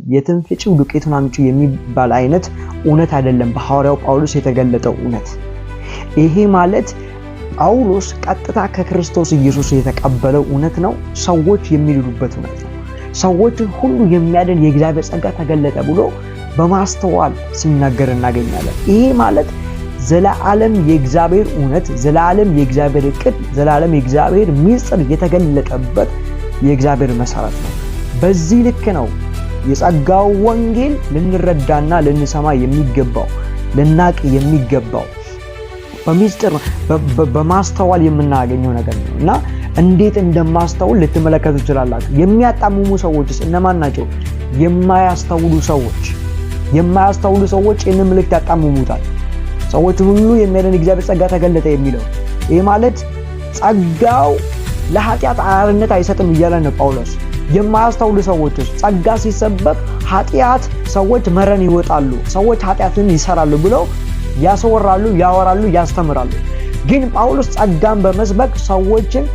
የትም ፍጪው ዱቄቱን አምጪው የሚባል አይነት እውነት አይደለም በሐዋርያው ጳውሎስ የተገለጠው እውነት። ይሄ ማለት ጳውሎስ ቀጥታ ከክርስቶስ ኢየሱስ የተቀበለው እውነት ነው። ሰዎች የሚድኑበት እውነት ነው። ሰዎችን ሁሉ የሚያድን የእግዚአብሔር ጸጋ ተገለጠ ብሎ በማስተዋል ሲናገር እናገኛለን። ይሄ ማለት ዘላለም የእግዚአብሔር እውነት፣ ዘላለም የእግዚአብሔር ዕቅድ፣ ዘላለም የእግዚአብሔር ምስጢር የተገለጠበት የእግዚአብሔር መሰረት ነው። በዚህ ልክ ነው የጸጋው ወንጌል ልንረዳና ልንሰማ የሚገባው፣ ልናቅ የሚገባው በሚስጥር በማስተዋል የምናገኘው ነገር ነው እና እንዴት እንደማስተውል ልትመለከቱ ትችላላችሁ። የሚያጣምሙ ሰዎችስ እነማን ናቸው? የማያስተውሉ ሰዎች ይህንን መልእክት ያጣምሙታል። ሰዎች ሁሉ የሚያድን እግዚአብሔር ጸጋ ተገለጠ የሚለው ይህ ማለት ጸጋው ለኃጢአት አርነት አይሰጥም እያለ ነው ጳውሎስ። የማያስተውሉ ሰዎችስ ጸጋ ሲሰበክ ኃጢአት ሰዎች መረን ይወጣሉ፣ ሰዎች ኃጢአትን ይሰራሉ ብለው ያስወራሉ፣ ያወራሉ፣ ያስተምራሉ። ግን ጳውሎስ ጸጋን በመስበክ ሰዎችን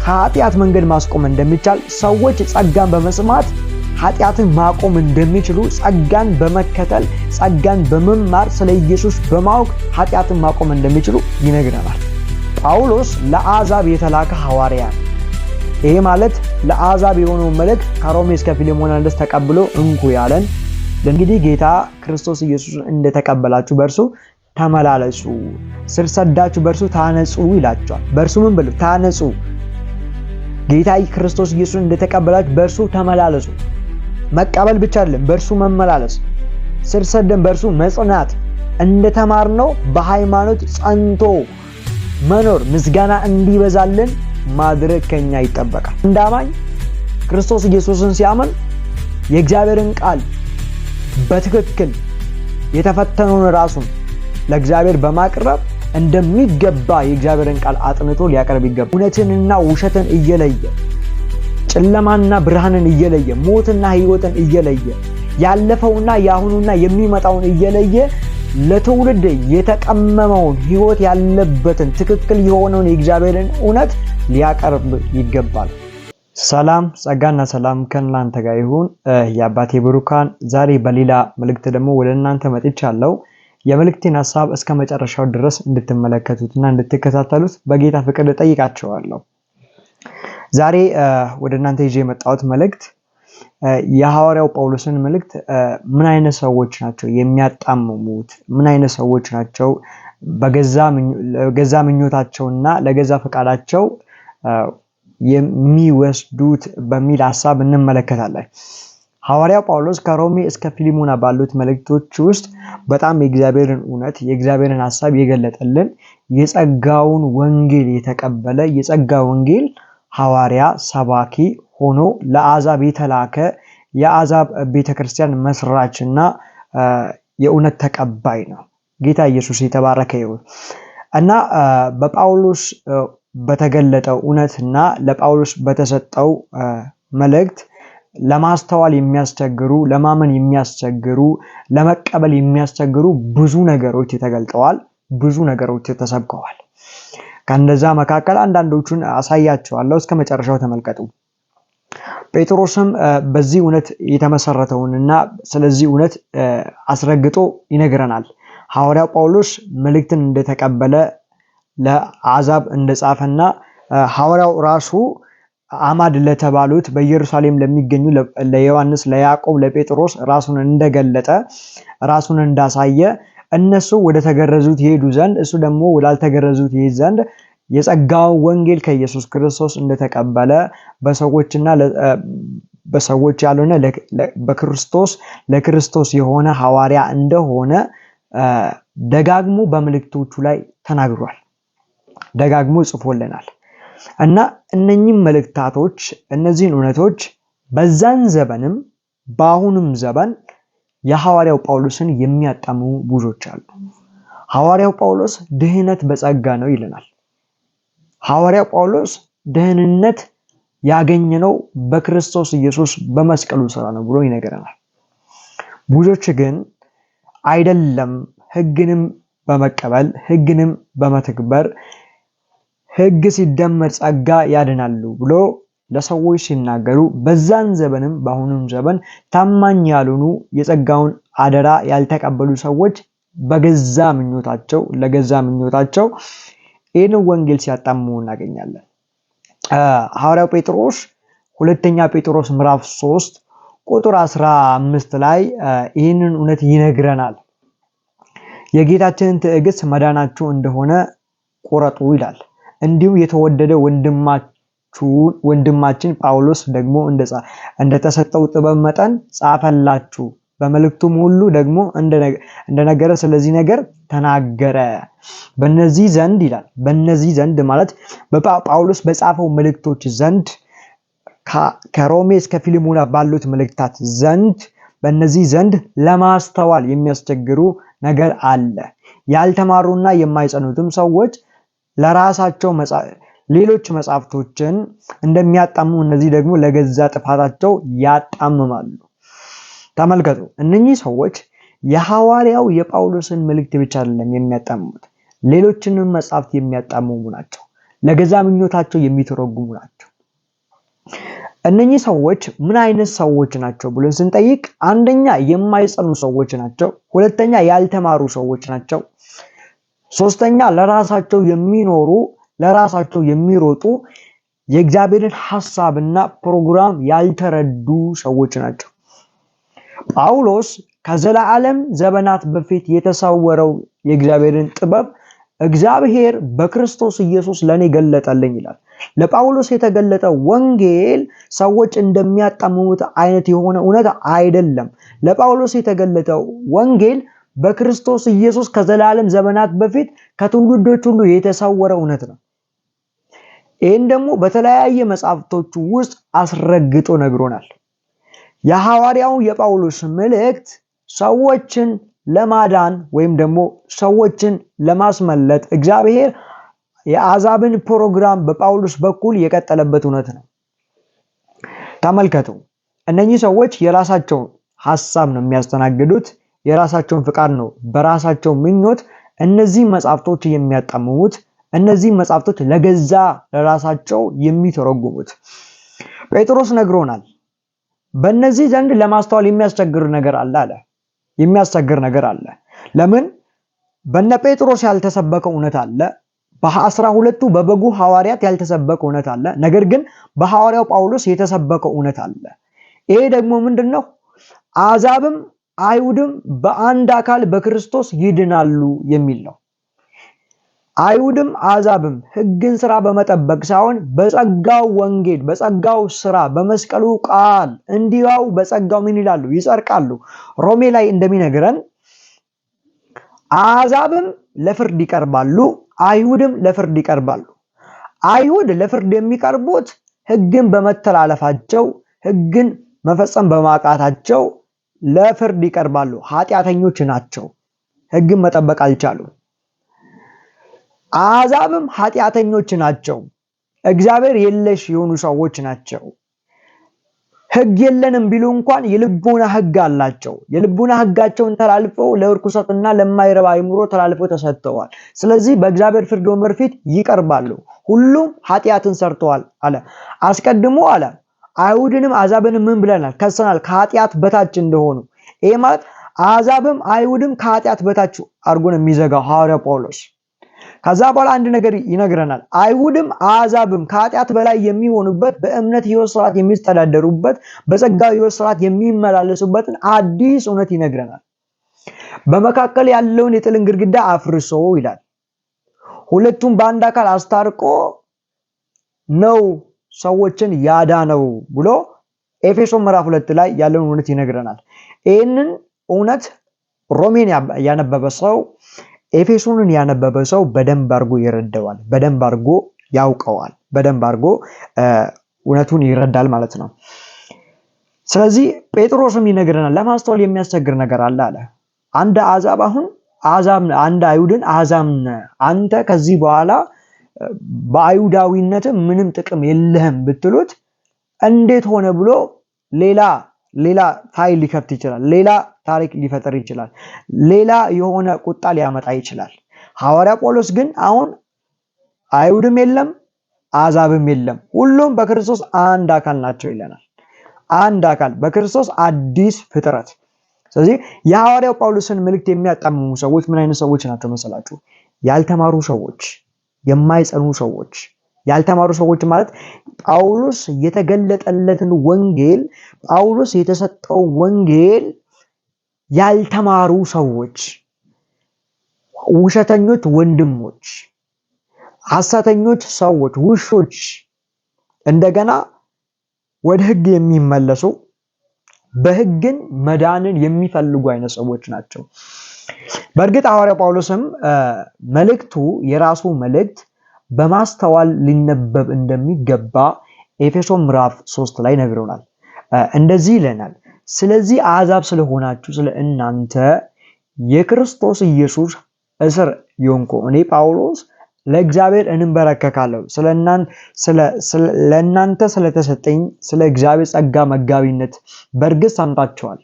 ከኃጢአት መንገድ ማስቆም እንደሚቻል፣ ሰዎች ጸጋን በመስማት ኃጢአትን ማቆም እንደሚችሉ፣ ጸጋን በመከተል ጸጋን በመማር ስለ ኢየሱስ በማወቅ ኃጢአትን ማቆም እንደሚችሉ ይነግረናል። ጳውሎስ ለአሕዛብ የተላከ ሐዋርያ ነው። ይሄ ማለት ለአሕዛብ የሆነው መልእክት ከሮሜ እስከ ፊልሞና ድረስ ተቀብሎ እንኩ ያለን እንግዲህ ጌታ ክርስቶስ ኢየሱስ እንደተቀበላችሁ በእርሱ ተመላለሱ፣ ስር ሰዳችሁ በእርሱ ታነጹ ይላችኋል። በእርሱ ምን ብሉ? ታነጹ። ጌታ ክርስቶስ ኢየሱስ እንደተቀበላችሁ በእርሱ ተመላለሱ። መቀበል ብቻ አይደለም፣ በእርሱ መመላለስ፣ ስር ሰደን በእርሱ መጽናት፣ እንደተማርነው በሃይማኖት ጸንቶ መኖር፣ ምስጋና እንዲበዛልን ማድረግ ከኛ ይጠበቃል። እንዳማኝ ክርስቶስ ኢየሱስን ሲያምን የእግዚአብሔርን ቃል በትክክል የተፈተነውን ራሱን ለእግዚአብሔር በማቅረብ እንደሚገባ የእግዚአብሔርን ቃል አጥንቶ ሊያቀርብ ይገባል። እውነትንና ውሸትን እየለየ፣ ጨለማና ብርሃንን እየለየ፣ ሞትና ሕይወትን እየለየ፣ ያለፈውና ያሁኑና የሚመጣውን እየለየ ለትውልድ የተቀመመውን ሕይወት ያለበትን ትክክል የሆነውን የእግዚአብሔርን እውነት ሊያቀርብ ይገባል። ሰላም ጸጋና ሰላም ከእናንተ ጋር ይሁን። የአባቴ ብሩካን ዛሬ በሌላ መልእክት ደግሞ ወደ እናንተ መጥቻለሁ። የመልእክቴን ሐሳብ እስከ መጨረሻው ድረስ እንድትመለከቱትና እንድትከታተሉት በጌታ ፍቅር ጠይቃችኋለሁ። ዛሬ ወደ እናንተ ይዤ የመጣሁት መልእክት የሐዋርያው ጳውሎስን መልእክት ምን አይነት ሰዎች ናቸው የሚያጣምሙት፣ ምን አይነት ሰዎች ናቸው በገዛ ምኞታቸውና ለገዛ ፈቃዳቸው የሚወስዱት በሚል ሐሳብ እንመለከታለን። ሐዋርያው ጳውሎስ ከሮሜ እስከ ፊልሞና ባሉት መልእክቶች ውስጥ በጣም የእግዚአብሔርን እውነት የእግዚአብሔርን ሐሳብ የገለጠልን የጸጋውን ወንጌል የተቀበለ የጸጋ ወንጌል ሐዋርያ ሰባኪ ሆኖ ለአሕዛብ የተላከ የአሕዛብ ቤተክርስቲያን መስራችና የእውነት ተቀባይ ነው። ጌታ ኢየሱስ የተባረከ ይሁን እና በጳውሎስ በተገለጠው እውነትና ለጳውሎስ በተሰጠው መልእክት ለማስተዋል የሚያስቸግሩ፣ ለማመን የሚያስቸግሩ፣ ለመቀበል የሚያስቸግሩ ብዙ ነገሮች ተገልጠዋል፣ ብዙ ነገሮች ተሰብከዋል። ከነዛ መካከል አንዳንዶቹን አሳያችኋለሁ። እስከ መጨረሻው ተመልከቱ። ጴጥሮስም በዚህ እውነት የተመሰረተውንና ስለዚህ እውነት አስረግጦ ይነግረናል። ሐዋርያው ጳውሎስ መልእክትን እንደተቀበለ ለአሕዛብ እንደጻፈና ሐዋርያው ራሱ አማድ ለተባሉት በኢየሩሳሌም ለሚገኙ ለዮሐንስ፣ ለያዕቆብ፣ ለጴጥሮስ ራሱን እንደገለጠ ራሱን እንዳሳየ እነሱ ወደ ተገረዙት ይሄዱ ዘንድ እሱ ደግሞ ወዳልተገረዙት ይሄድ ዘንድ የጸጋው ወንጌል ከኢየሱስ ክርስቶስ እንደተቀበለ በሰዎችና በሰዎች ያልሆነ በክርስቶስ ለክርስቶስ የሆነ ሐዋርያ እንደሆነ ደጋግሞ በመልእክቶቹ ላይ ተናግሯል፣ ደጋግሞ ጽፎልናል። እና እነኚህ መልእክታቶች እነዚህን እውነቶች በዛን ዘመንም በአሁኑም ዘመን የሐዋርያው ጳውሎስን የሚያጣምሙ ብዙዎች አሉ። ሐዋርያው ጳውሎስ ድህነት በጸጋ ነው ይለናል። ሐዋርያው ጳውሎስ ደህንነት ያገኘነው በክርስቶስ ኢየሱስ በመስቀሉ ሥራ ነው ብሎ ይነገረናል። ብዙዎች ግን አይደለም ሕግንም በመቀበል ሕግንም በመተግበር ሕግ ሲደመር ጸጋ ያድናሉ ብሎ ለሰዎች ሲናገሩ በዛን ዘመንም በአሁኑም ዘመን ታማኝ ያልሆኑ የጸጋውን አደራ ያልተቀበሉ ሰዎች በገዛ ምኞታቸው ይህንን ወንጌል ሲያጣምሙ እናገኛለን። ሐዋርያው ጴጥሮስ ሁለተኛ ጴጥሮስ ምዕራፍ 3 ቁጥር 15 ላይ ይህንን እውነት ይነግረናል። የጌታችንን ትዕግስት መዳናችሁ እንደሆነ ቁረጡ ይላል። እንዲሁም የተወደደ ወንድማችን ጳውሎስ ደግሞ እንደተሰጠው ጥበብ መጠን ጻፈላችሁ። በመልእክቱም ሁሉ ደግሞ እንደነገረ ስለዚህ ነገር ተናገረ። በእነዚህ ዘንድ ይላል። በእነዚህ ዘንድ ማለት ጳውሎስ በጻፈው መልእክቶች ዘንድ ከሮሜ እስከ ፊልሞና ባሉት መልእክታት ዘንድ በእነዚህ ዘንድ ለማስተዋል የሚያስቸግሩ ነገር አለ። ያልተማሩና የማይጸኑትም ሰዎች ለራሳቸው ሌሎች መጻሕፍቶችን እንደሚያጣምሙ እነዚህ ደግሞ ለገዛ ጥፋታቸው ያጣምማሉ። ተመልከቱ፣ እነኚህ ሰዎች የሐዋርያው የጳውሎስን መልእክት ብቻ አይደለም የሚያጣምሙት፣ ሌሎችንም መጻሕፍት የሚያጣምሙ ናቸው። ለገዛ ምኞታቸው የሚተረጉሙ ናቸው። እነኚህ ሰዎች ምን አይነት ሰዎች ናቸው ብለን ስንጠይቅ፣ አንደኛ የማይጸኑ ሰዎች ናቸው፣ ሁለተኛ ያልተማሩ ሰዎች ናቸው፣ ሶስተኛ ለራሳቸው የሚኖሩ ለራሳቸው የሚሮጡ የእግዚአብሔርን ሐሳብና ፕሮግራም ያልተረዱ ሰዎች ናቸው። ጳውሎስ ከዘላለም ዘመናት በፊት የተሰወረው የእግዚአብሔርን ጥበብ እግዚአብሔር በክርስቶስ ኢየሱስ ለኔ ገለጠልኝ ይላል። ለጳውሎስ የተገለጠ ወንጌል ሰዎች እንደሚያጣምሙት አይነት የሆነ እውነት አይደለም። ለጳውሎስ የተገለጠው ወንጌል በክርስቶስ ኢየሱስ ከዘላለም ዘመናት በፊት ከትውልዶች ሁሉ የተሰወረ እውነት ነው። ይህን ደግሞ በተለያየ መጽሐፍቶች ውስጥ አስረግጦ ነግሮናል። የሐዋርያው የጳውሎስ መልእክት ሰዎችን ለማዳን ወይም ደግሞ ሰዎችን ለማስመለጥ እግዚአብሔር የአሕዛብን ፕሮግራም በጳውሎስ በኩል የቀጠለበት እውነት ነው። ተመልከቱ፣ እነኚህ ሰዎች የራሳቸውን ሐሳብ ነው የሚያስተናግዱት፣ የራሳቸውን ፍቃድ ነው በራሳቸው ምኞት እነዚህ መጽሐፍቶች የሚያጣምሙት፣ እነዚህ መጽሐፍቶች ለገዛ ለራሳቸው የሚተረጉሙት። ጴጥሮስ ነግሮናል። በእነዚህ ዘንድ ለማስተዋል የሚያስቸግር ነገር አለ። የሚያስቸግር ነገር አለ። ለምን? በነ ጴጥሮስ ያልተሰበከ እውነት አለ። በ12ቱ በበጉ ሐዋርያት ያልተሰበከ እውነት አለ። ነገር ግን በሐዋርያው ጳውሎስ የተሰበከ እውነት አለ። ይሄ ደግሞ ምንድነው? አሕዛብም አይሁድም በአንድ አካል በክርስቶስ ይድናሉ የሚል ነው። አይሁድም አሕዛብም ሕግን ስራ በመጠበቅ ሳይሆን በጸጋው ወንጌል በጸጋው ስራ በመስቀሉ ቃል እንዲያው በጸጋው ምን ይላሉ? ይጸድቃሉ። ሮሜ ላይ እንደሚነግረን አሕዛብም ለፍርድ ይቀርባሉ፣ አይሁድም ለፍርድ ይቀርባሉ። አይሁድ ለፍርድ የሚቀርቡት ሕግን በመተላለፋቸው ሕግን መፈጸም በማቃታቸው ለፍርድ ይቀርባሉ። ኃጢአተኞች ናቸው። ሕግን መጠበቅ አልቻሉም። አሕዛብም ኃጢአተኞች ናቸው። እግዚአብሔር የለሽ የሆኑ ሰዎች ናቸው። ሕግ የለንም ቢሉ እንኳን የልቦና ሕግ አላቸው። የልቦና ሕጋቸውን ተላልፈው ለርኩሰትና ለማይረባ አእምሮ ተላልፈው ተሰጥተዋል። ስለዚህ በእግዚአብሔር ፍርድ ወንበር ፊት ይቀርባሉ። ሁሉም ኃጢአትን ሰርተዋል አለ። አስቀድሞ አለ አይሁድንም አሕዛብንም ምን ብለናል? ከሰናል፣ ከኃጢአት በታች እንደሆኑ። ይሄ ማለት አሕዛብም አይሁድም ከኃጢአት በታች አድርጎ ነው የሚዘጋው ሐዋርያው ጳውሎስ። ከዛ በኋላ አንድ ነገር ይነግረናል። አይሁድም አሕዛብም ከኃጢአት በላይ የሚሆኑበት በእምነት ሕይወት ስርዓት የሚስተዳደሩበት በጸጋው ሕይወት ስርዓት የሚመላለሱበትን አዲስ እውነት ይነግረናል። በመካከል ያለውን የጥልን ግድግዳ አፍርሶ ይላል። ሁለቱም በአንድ አካል አስታርቆ ነው ሰዎችን ያዳነው ብሎ ኤፌሶን ምዕራፍ 2 ላይ ያለውን እውነት ይነግረናል። ይህንን እውነት ሮሜን ያነበበ ሰው ኤፌሶንን ያነበበ ሰው በደንብ አድርጎ ይረዳዋል፣ በደንብ አድርጎ ያውቀዋል፣ በደንብ አድርጎ እውነቱን ይረዳል ማለት ነው። ስለዚህ ጴጥሮስም ይነግረናል ለማስተዋል የሚያስቸግር ነገር አለ። አንድ አሕዛብ አሁን አንድ አይሁድን አሕዛብ አንተ ከዚህ በኋላ በአይሁዳዊነት ምንም ጥቅም የለህም ብትሉት እንዴት ሆነ ብሎ ሌላ ፋይል ሊከፍት ይችላል። ሌላ ታሪክ ሊፈጠር ይችላል። ሌላ የሆነ ቁጣ ሊያመጣ ይችላል። ሐዋርያ ጳውሎስ ግን አሁን አይሁድም የለም አሕዛብም የለም፣ ሁሉም በክርስቶስ አንድ አካል ናቸው ይለናል። አንድ አካል በክርስቶስ አዲስ ፍጥረት። ስለዚህ የሐዋርያው ጳውሎስን መልእክት የሚያጣምሙ ሰዎች ምን አይነት ሰዎች ናቸው መሰላችሁ? ያልተማሩ ሰዎች፣ የማይጸኑ ሰዎች። ያልተማሩ ሰዎች ማለት ጳውሎስ የተገለጠለትን ወንጌል፣ ጳውሎስ የተሰጠው ወንጌል ያልተማሩ ሰዎች፣ ውሸተኞች ወንድሞች፣ ሐሰተኞች ሰዎች፣ ውሾች፣ እንደገና ወደ ሕግ የሚመለሱ በሕግን መዳንን የሚፈልጉ አይነት ሰዎች ናቸው። በእርግጥ ሐዋርያው ጳውሎስም መልእክቱ የራሱ መልእክት በማስተዋል ሊነበብ እንደሚገባ ኤፌሶን ምዕራፍ 3 ላይ ነግሮናል። እንደዚህ ይለናል፣ ስለዚህ አሕዛብ ስለሆናችሁ ስለ እናንተ የክርስቶስ ኢየሱስ እስር የሆንኩ እኔ ጳውሎስ ለእግዚአብሔር እንበረከካለሁ። ለእናንተ ስለተሰጠኝ ስለ እግዚአብሔር ጸጋ መጋቢነት በእርግጥ ሰምታችኋል።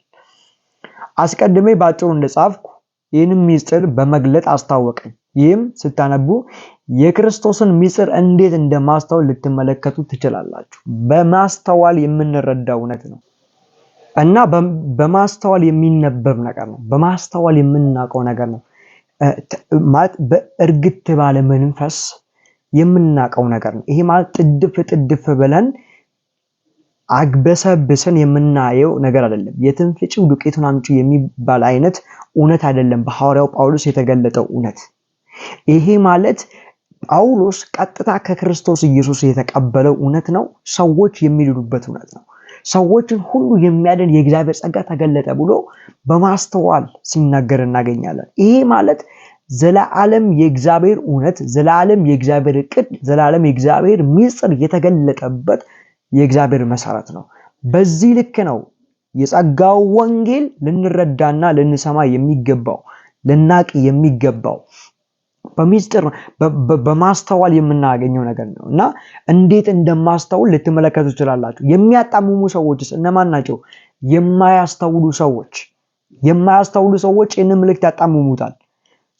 አስቀድሜ ባጭሩ እንደጻፍኩ ይህንን ምስጢር በመግለጥ አስታወቀኝ። ይህም ስታነቡ የክርስቶስን ምስጢር እንዴት እንደማስተዋል ልትመለከቱ ትችላላችሁ። በማስተዋል የምንረዳው እውነት ነው እና በማስተዋል የሚነበብ ነገር ነው። በማስተዋል የምናውቀው ነገር ነው ማለት በእርግጥ ባለ መንፈስ የምናውቀው ነገር ነው። ይሄ ማለት ጥድፍ ብለን አግበሰብሰን የምናየው ነገር አይደለም። የትንፍጪው ዱቄቱን አምጪ የሚባል አይነት እውነት አይደለም። በሐዋርያው ጳውሎስ የተገለጠው እውነት ይሄ ማለት ጳውሎስ ቀጥታ ከክርስቶስ ኢየሱስ የተቀበለው እውነት ነው። ሰዎች የሚድኑበት እውነት ነው። ሰዎችን ሁሉ የሚያድን የእግዚአብሔር ጸጋ ተገለጠ ብሎ በማስተዋል ሲናገር እናገኛለን። ይሄ ማለት ዘላለም የእግዚአብሔር እውነት፣ ዘላለም የእግዚአብሔር ዕቅድ፣ ዘላለም የእግዚአብሔር ምስጢር የተገለጠበት የእግዚአብሔር መሰረት ነው። በዚህ ልክ ነው የጸጋው ወንጌል ልንረዳና ልንሰማ የሚገባው፣ ልናቅ የሚገባው። በሚስጥር በማስተዋል የምናገኘው ነገር ነው እና እንዴት እንደማስተውል ልትመለከቱ ትችላላችሁ። የሚያጣምሙ ሰዎችስ እነማን ናቸው? የማያስተውሉ ሰዎች። የማያስተውሉ ሰዎች ይህንን መልእክት ያጣምሙታል።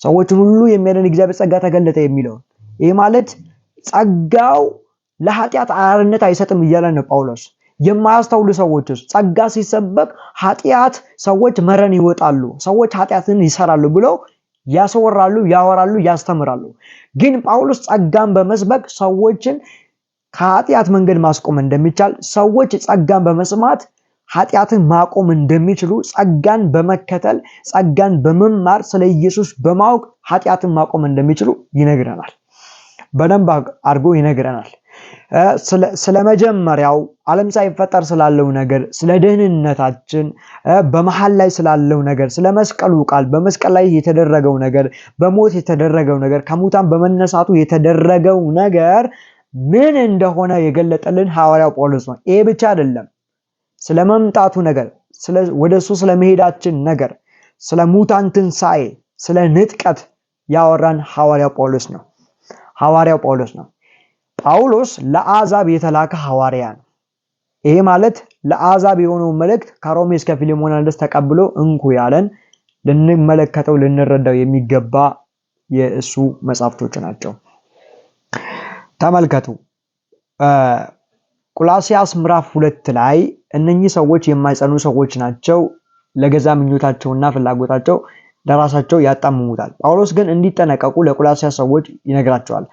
ሰዎችን ሁሉ የሚያድን እግዚአብሔር ጸጋ ተገለጠ የሚለው ይህ ማለት ጸጋው ለኃጢአት አርነት አይሰጥም እያለ ነው ጳውሎስ። የማያስተውሉ ሰዎችስ ጸጋ ሲሰበክ ኃጢአት ሰዎች መረን ይወጣሉ፣ ሰዎች ኃጢአትን ይሰራሉ ብለው ያስወራሉ፣ ያወራሉ፣ ያስተምራሉ። ግን ጳውሎስ ጸጋን በመስበክ ሰዎችን ከኃጢአት መንገድ ማስቆም እንደሚቻል፣ ሰዎች ጸጋን በመስማት ኃጢአትን ማቆም እንደሚችሉ፣ ጸጋን በመከተል ጸጋን በመማር ስለ ኢየሱስ በማወቅ ኃጢአትን ማቆም እንደሚችሉ ይነግረናል። በደንብ አድርጎ ይነግረናል። ስለ መጀመሪያው ዓለም ሳይፈጠር ስላለው ነገር፣ ስለ ደህንነታችን በመሃል ላይ ስላለው ነገር፣ ስለ መስቀሉ ቃል፣ በመስቀል ላይ የተደረገው ነገር፣ በሞት የተደረገው ነገር፣ ከሙታን በመነሳቱ የተደረገው ነገር ምን እንደሆነ የገለጠልን ሐዋርያው ጳውሎስ ነው። ይሄ ብቻ አይደለም። ስለ መምጣቱ ነገር፣ ወደሱ ስለ መሄዳችን ነገር፣ ስለ ሙታን ትንሣኤ፣ ስለ ንጥቀት ያወራን ሐዋርያው ጳውሎስ ነው። ጳውሎስ ለአሕዛብ የተላከ ሐዋርያ ነው። ይሄ ማለት ለአሕዛብ የሆነው መልእክት ከሮሜ እስከ ፊልሞና ድረስ ተቀብሎ እንኩ ያለን ልንመለከተው ልንረዳው የሚገባ የእሱ መጻሕፍቶች ናቸው። ተመልከቱ። ቆላስይስ ምዕራፍ 2 ላይ እነኚህ ሰዎች የማይጸኑ ሰዎች ናቸው፣ ለገዛ ምኞታቸውና ፍላጎታቸው ለራሳቸው ያጣምሙታል። ጳውሎስ ግን እንዲጠነቀቁ ለቆላስይስ ሰዎች ይነግራቸዋል።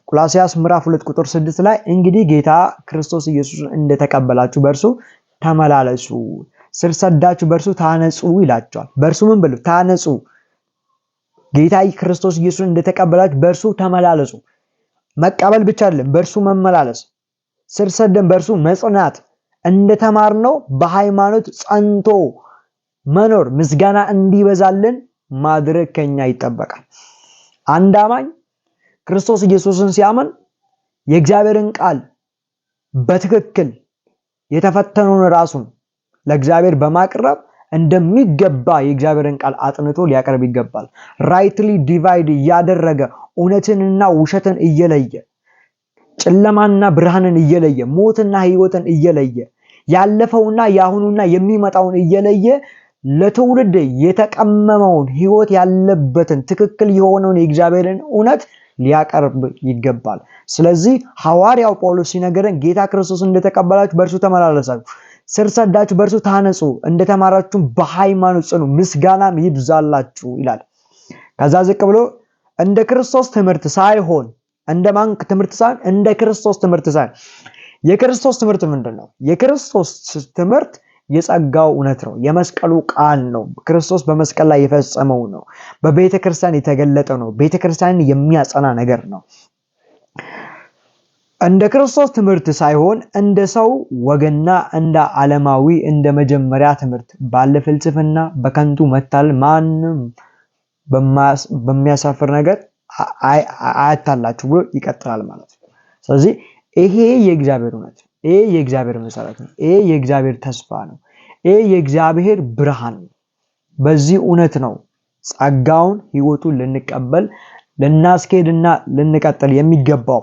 ቆላስይስ ምዕራፍ 2 ቁጥር 6 ላይ እንግዲህ ጌታ ክርስቶስ ኢየሱስን እንደተቀበላችሁ በእርሱ ተመላለሱ፣ ስር ሰዳችሁ በእርሱ ታነጹ ይላቸዋል። በእርሱ ምን ብሉ? ታነጹ። ጌታ ክርስቶስ ኢየሱስን እንደተቀበላችሁ በእርሱ ተመላለሱ። መቀበል ብቻ አይደለም፣ በእርሱ መመላለስ፣ ስር ሰደን በእርሱ መጽናት፣ እንደተማርነው በሃይማኖት ጸንቶ መኖር፣ ምስጋና እንዲበዛልን ማድረግ ከኛ ይጠበቃል። አንድ አማኝ ክርስቶስ ኢየሱስን ሲያምን የእግዚአብሔርን ቃል በትክክል የተፈተነውን ራሱን ለእግዚአብሔር በማቅረብ እንደሚገባ የእግዚአብሔርን ቃል አጥንቶ ሊያቀርብ ይገባል። ራይትሊ ዲቫይድ እያደረገ እውነትንና ውሸትን እየለየ፣ ጨለማና ብርሃንን እየለየ፣ ሞትና ሕይወትን እየለየ፣ ያለፈውና ያሁኑና የሚመጣውን እየለየ ለትውልድ የተቀመመውን ሕይወት ያለበትን ትክክል የሆነውን የእግዚአብሔርን እውነት ሊያቀርብ ይገባል። ስለዚህ ሐዋርያው ጳውሎስ ሲነገረን ጌታ ክርስቶስ እንደተቀበላችሁ በእርሱ ተመላለሳችሁ፣ ስር ሰዳችሁ በእርሱ ታነጹ፣ እንደተማራችሁ በሃይማኖት ጽኑ፣ ምስጋናም ይብዛላችሁ ይላል። ከዛ ዝቅ ብሎ እንደ ክርስቶስ ትምህርት ሳይሆን እንደማን ትምህርት ሳይሆን እንደ ክርስቶስ ትምህርት ሳይሆን። የክርስቶስ ትምህርት ምንድነው? የክርስቶስ ትምህርት የጸጋው እውነት ነው። የመስቀሉ ቃል ነው። ክርስቶስ በመስቀል ላይ የፈጸመው ነው። በቤተ ክርስቲያን የተገለጠው ነው። ቤተ ክርስቲያንን የሚያጸና ነገር ነው። እንደ ክርስቶስ ትምህርት ሳይሆን እንደ ሰው ወገና እንደ ዓለማዊ እንደ መጀመሪያ ትምህርት ባለ ፍልስፍና በከንቱ መታለል ማንም በሚያሳፍር ነገር አያታላችሁ ብሎ ይቀጥላል ማለት ነው። ስለዚህ ይሄ የእግዚአብሔር እውነት ነው። ይሄ የእግዚአብሔር መሰረት ነው። ይሄ የእግዚአብሔር ተስፋ ነው። ይሄ የእግዚአብሔር ብርሃን ነው። በዚህ እውነት ነው ጸጋውን ሕይወቱን ልንቀበል ልናስኬድና ልንቀጥል የሚገባው።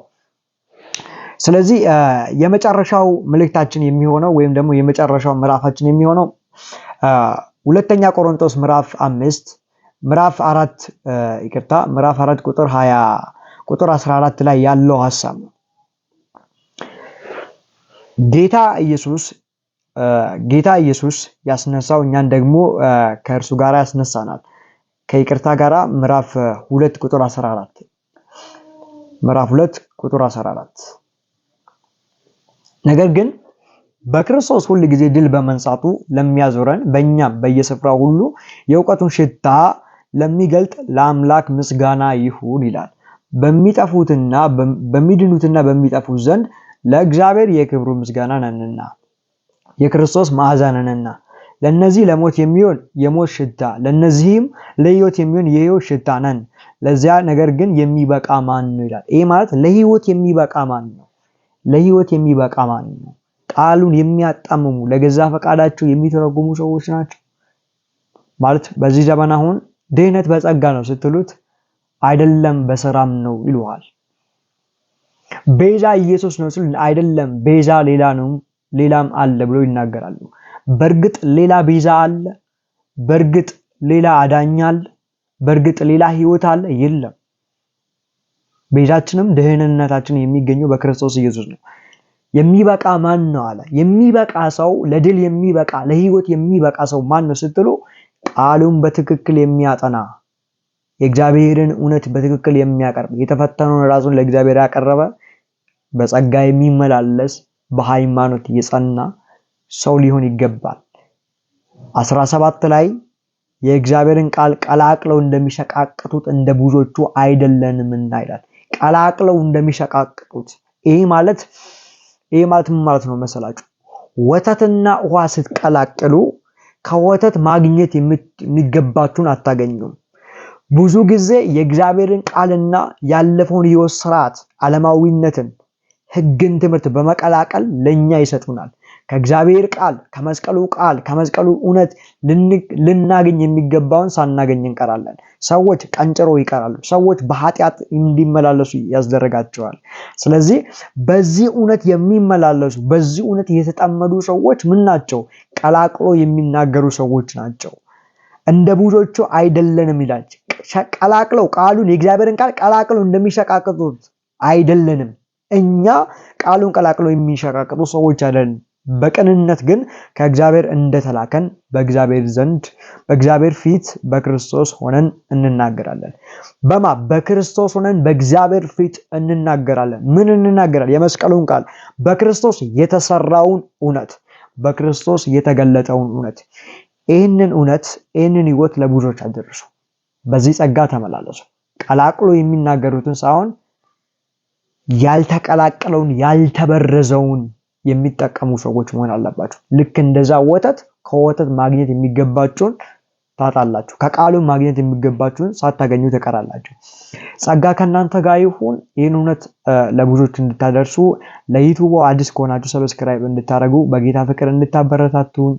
ስለዚህ የመጨረሻው መልእክታችን የሚሆነው ወይም ደግሞ የመጨረሻው ምዕራፋችን የሚሆነው ሁለተኛ ቆሮንቶስ ምዕራፍ 4 ቁጥር 20 ቁጥር 14 ላይ ያለው ሐሳብ ነው። ጌታ ኢየሱስ ያስነሳው እኛን ደግሞ ከእርሱ ጋር ያስነሳናል። ከይቅርታ ጋር ምዕራፍ 2 ቁጥር 14 ነገር ግን በክርስቶስ ሁሉ ጊዜ ድል በመንሳቱ ለሚያዞረን በእኛም በየስፍራው ሁሉ የእውቀቱን ሽታ ለሚገልጥ ለአምላክ ምስጋና ይሁን ይላል። በሚጠፉትና በሚድኑትና በሚጠፉት ዘንድ ለእግዚአብሔር የክብሩ ምስጋና ነንና የክርስቶስ መዓዛ ነንና ለነዚህ ለሞት የሚሆን የሞት ሽታ ለነዚህም ለሕይወት የሚሆን የሕይወት ሽታ ነን። ለዚያ ነገር ግን የሚበቃ ማን ነው ይላል። ይሄ ማለት ለሕይወት የሚበቃ ማን ነው? ለሕይወት የሚበቃ ማን ነው? ቃሉን የሚያጣምሙ ለገዛ ፈቃዳቸው የሚተረጉሙ ሰዎች ናቸው ማለት። በዚህ ዘመን አሁን ድህነት በጸጋ ነው ስትሉት አይደለም በስራም ነው ይሉሃል። ቤዛ ኢየሱስ ነው ሲል አይደለም ቤዛ ሌላ ነው ሌላም አለ ብሎ ይናገራሉ። በርግጥ ሌላ ቤዛ አለ? በርግጥ ሌላ አዳኝ አለ? በርግጥ ሌላ ሕይወት አለ? የለም። ቤዛችንም ደህንነታችን የሚገኘው በክርስቶስ ኢየሱስ ነው። የሚበቃ ማን ነው አለ። የሚበቃ ሰው ለድል የሚበቃ ለሕይወት የሚበቃ ሰው ማን ነው ስትሉ ቃሉን በትክክል የሚያጠና የእግዚአብሔርን እውነት በትክክል የሚያቀርብ የተፈተነውን ራሱን ለእግዚአብሔር ያቀረበ በጸጋ የሚመላለስ በሃይማኖት የጸና ሰው ሊሆን ይገባል። 17 ላይ የእግዚአብሔርን ቃል ቀላቅለው እንደሚሸቃቅጡት እንደ ብዙዎቹ አይደለንም ይላል። ቀላቅለው እንደሚሸቃቅጡት ይሄ ማለት ምን ማለት ነው መሰላችሁ? ወተትና ውሃ ስትቀላቅሉ ከወተት ማግኘት የሚገባችሁን አታገኙም። ብዙ ጊዜ የእግዚአብሔርን ቃልና ያለፈውን ሕይወት ስርዓት ዓለማዊነትን ሕግን ትምህርት በመቀላቀል ለኛ ይሰጡናል። ከእግዚአብሔር ቃል ከመስቀሉ እውነት ልናገኝ የሚገባውን ሳናገኝ እንቀራለን። ሰዎች ቀንጭሮ ይቀራሉ። ሰዎች በኃጢአት እንዲመላለሱ ያስደረጋቸዋል። ስለዚህ በዚህ እውነት የሚመላለሱ በዚህ እውነት የተጠመዱ ሰዎች ምን ናቸው? ቀላቅሎ የሚናገሩ ሰዎች ናቸው። እንደ ብዙዎቹ አይደለንም ይላል። ቀላቅለው ቃሉን የእግዚአብሔርን ቃል ቀላቅለው እንደሚሸቃቅጡት አይደለንም። እኛ ቃሉን ቀላቅለው የሚሸቃቅጡ ሰዎች አይደለም። በቅንነት ግን ከእግዚአብሔር እንደተላከን በእግዚአብሔር ፊት በክርስቶስ ሆነን እንናገራለን። በክርስቶስ ሆነን በእግዚአብሔር ፊት እንናገራለን። ምን እንናገራለን? የመስቀሉን ቃል፣ በክርስቶስ የተሰራውን እውነት፣ በክርስቶስ የተገለጠውን እውነት። ይህንን ሕይወት ለብዙዎች አድርሱ። በዚህ ጸጋ ተመላለሱ። ቀላቅሎ የሚናገሩትን ሳይሆን ያልተቀላቀለውን ያልተበረዘውን የሚጠቀሙ ሰዎች መሆን አለባችሁ። ልክ እንደዛ ከወተት ማግኘት የሚገባችሁን ታጣላችሁ፣ ከቃሉ ማግኘት የሚገባችሁን ሳታገኙ ተቀራላችሁ። ጸጋ ከእናንተ ጋር ይሁን። ይህን እውነት ለብዙዎች እንድታደርሱ ለዩቲዩብ አዲስ ከሆናችሁ ሰብስክራይብ እንድታደርጉ በጌታ ፍቅር እንድታበረታቱኝ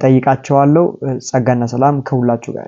ጠይቃቸዋለሁ። ጸጋና ሰላም ከሁላችሁ ጋር